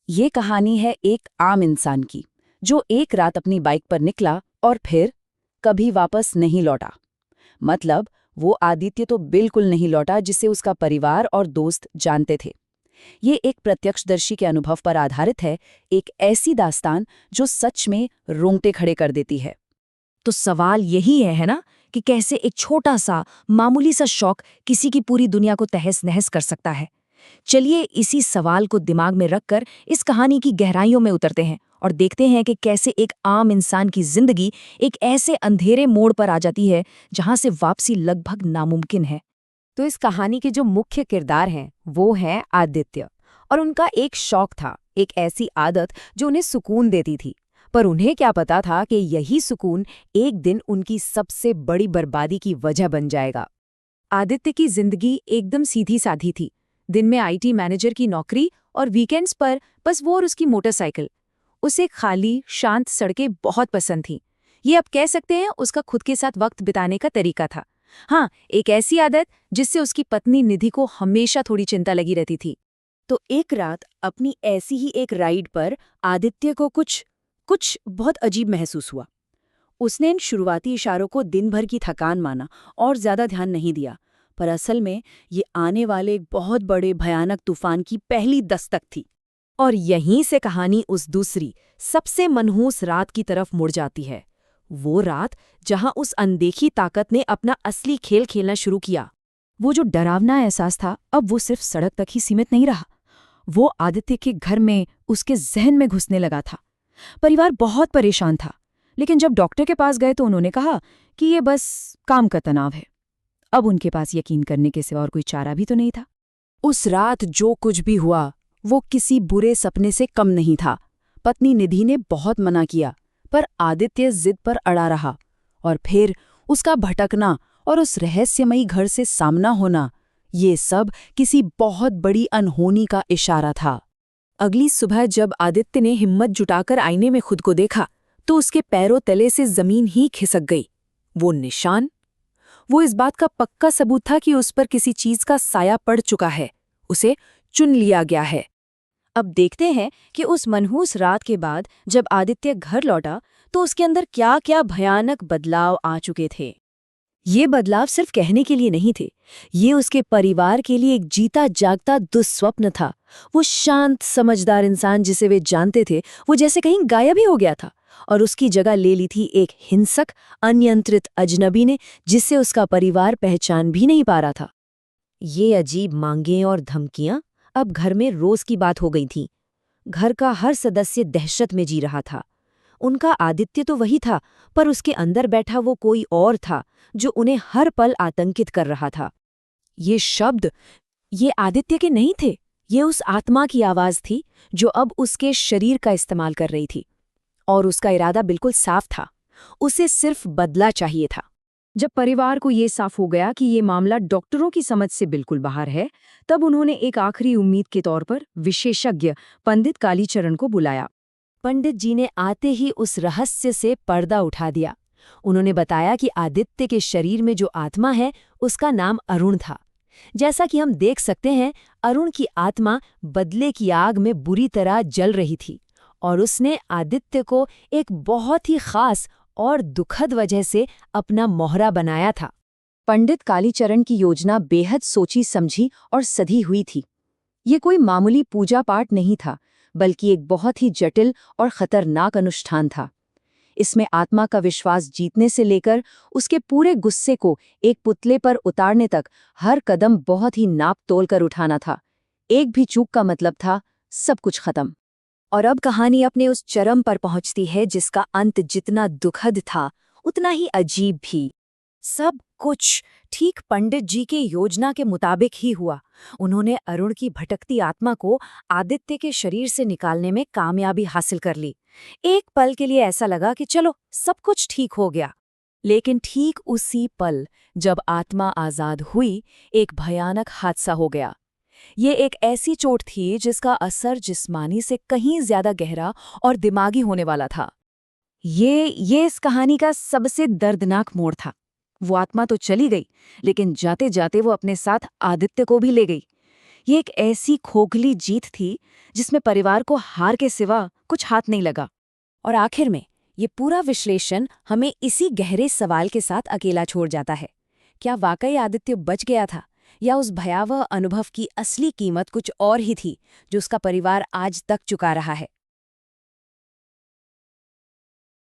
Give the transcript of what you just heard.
ये कहानी है एक आम इंसान की, जो एक रात अपनी बाइक पर निकला और फिर कभी वापस नहीं लौटा। मतलब वो आदित्य तो बिल्कुल नहीं लौटा जिसे उसका परिवार और दोस्त जानते थे। ये एक प्रत्यक्षदर्शी के अनुभव पर आधारित है, एक ऐसी दास्तान जो सच में रोंगटे खड़े कर देती है। तो सवाल यही है ना, कि कैसे एक छोटा सा मामूली सा शौक किसी की पूरी दुनिया को तहस नहस कर सकता है। चलिए इसी सवाल को दिमाग में रखकर इस कहानी की गहराइयों में उतरते हैं और देखते हैं कि कैसे एक आम इंसान की जिंदगी एक ऐसे अंधेरे मोड़ पर आ जाती है जहां से वापसी लगभग नामुमकिन है। तो इस कहानी के जो मुख्य किरदार हैं वो हैं आदित्य। और उनका एक शौक था, एक ऐसी आदत जो उन्हें सुकून देती थी। पर उन्हें क्या पता था कि यही सुकून एक दिन उनकी सबसे बड़ी बर्बादी की वजह बन जाएगा। आदित्य की जिंदगी एकदम सीधी साधी थी। दिन में आईटी मैनेजर की नौकरी और वीकेंड्स पर बस वो और उसकी मोटरसाइकिल। उसे खाली शांत सड़कें बहुत पसंद थीं। ये आप कह सकते हैं उसका खुद के साथ वक्त बिताने का तरीका था। हाँ, एक ऐसी आदत जिससे उसकी पत्नी निधि को हमेशा थोड़ी चिंता लगी रहती थी। तो एक रात अपनी ऐसी ही एक राइड पर आदित्य को कुछ कुछ बहुत अजीब महसूस हुआ। उसने इन शुरुआती इशारों को दिन भर की थकान माना और ज्यादा ध्यान नहीं दिया। पर असल में ये आने वाले एक बहुत बड़े भयानक तूफान की पहली दस्तक थी। और यहीं से कहानी उस दूसरी, सबसे मनहूस रात की तरफ मुड़ जाती है। वो रात जहां उस अनदेखी ताकत ने अपना असली खेल खेलना शुरू किया। वो जो डरावना एहसास था, अब वो सिर्फ सड़क तक ही सीमित नहीं रहा। वो आदित्य के घर में, उसके जहन में घुसने लगा था। परिवार बहुत परेशान था, लेकिन जब डॉक्टर के पास गए तो उन्होंने कहा कि ये बस काम का तनाव है। अब उनके पास यकीन करने के सिवा और कोई चारा भी तो नहीं था। उस रात जो कुछ भी हुआ वो किसी बुरे सपने से कम नहीं था। पत्नी निधि ने बहुत मना किया, पर आदित्य जिद पर अड़ा रहा। और फिर उसका भटकना और उस रहस्यमयी घर से सामना होना, ये सब किसी बहुत बड़ी अनहोनी का इशारा था। अगली सुबह जब आदित्य ने हिम्मत जुटाकर आईने में खुद को देखा तो उसके पैरों तले से जमीन ही खिसक गई। वो निशान, वो इस बात का पक्का सबूत था कि उस पर किसी चीज का साया पड़ चुका है, उसे चुन लिया गया है। अब देखते हैं कि उस मनहूस रात के बाद जब आदित्य घर लौटा तो उसके अंदर क्या क्या भयानक बदलाव आ चुके थे। ये बदलाव सिर्फ कहने के लिए नहीं थे, ये उसके परिवार के लिए एक जीता जागता दुस्वप्न था। वो शांत समझदार इंसान जिसे वे जानते थे, वो जैसे कहीं गायब ही हो गया था और उसकी जगह ले ली थी एक हिंसक, अनियंत्रित अजनबी ने, जिसे उसका परिवार पहचान भी नहीं पा रहा था। ये अजीब मांगें और धमकियां अब घर में रोज की बात हो गई थीं। घर का हर सदस्य दहशत में जी रहा था। उनका आदित्य तो वही था, पर उसके अंदर बैठा वो कोई और था जो उन्हें हर पल आतंकित कर रहा था। ये शब्द, ये आदित्य के नहीं थे, ये उस आत्मा की आवाज थी जो अब उसके शरीर का इस्तेमाल कर रही थी। और उसका इरादा बिल्कुल साफ था, उसे सिर्फ बदला चाहिए था। जब परिवार को ये साफ हो गया कि ये मामला डॉक्टरों की समझ से बिल्कुल बाहर है, तब उन्होंने एक आखिरी उम्मीद के तौर पर विशेषज्ञ पंडित कालीचरण को बुलाया। पंडित जी ने आते ही उस रहस्य से पर्दा उठा दिया। उन्होंने बताया कि आदित्य के शरीर में जो आत्मा है उसका नाम अरुण था। जैसा कि हम देख सकते हैं, अरुण की आत्मा बदले की आग में बुरी तरह जल रही थी और उसने आदित्य को एक बहुत ही खास और दुखद वजह से अपना मोहरा बनाया था। पंडित कालीचरण की योजना बेहद सोची समझी और सधी हुई थी। ये कोई मामूली पूजा पाठ नहीं था, बल्कि एक बहुत ही जटिल और खतरनाक अनुष्ठान था। इसमें आत्मा का विश्वास जीतने से लेकर उसके पूरे गुस्से को एक पुतले पर उतारने तक हर कदम बहुत ही नाप तोल कर उठाना था। एक भी चूक का मतलब था सब कुछ खत्म। और अब कहानी अपने उस चरम पर पहुंचती है जिसका अंत जितना दुखद था उतना ही अजीब भी। सब कुछ ठीक पंडित जी के योजना के मुताबिक ही हुआ। उन्होंने अरुण की भटकती आत्मा को आदित्य के शरीर से निकालने में कामयाबी हासिल कर ली। एक पल के लिए ऐसा लगा कि चलो सब कुछ ठीक हो गया। लेकिन ठीक उसी पल जब आत्मा आजाद हुई, एक भयानक हादसा हो गया। ये एक ऐसी चोट थी जिसका असर जिस्मानी से कहीं ज्यादा गहरा और दिमागी होने वाला था। ये इस कहानी का सबसे दर्दनाक मोड़ था। वो आत्मा तो चली गई, लेकिन जाते जाते वो अपने साथ आदित्य को भी ले गई। ये एक ऐसी खोखली जीत थी जिसमें परिवार को हार के सिवा कुछ हाथ नहीं लगा। और आखिर में ये पूरा विश्लेषण हमें इसी गहरे सवाल के साथ अकेला छोड़ जाता है। क्या वाकई आदित्य बच गया था, या उस भयावह अनुभव की असली कीमत कुछ और ही थी जो उसका परिवार आज तक चुका रहा है?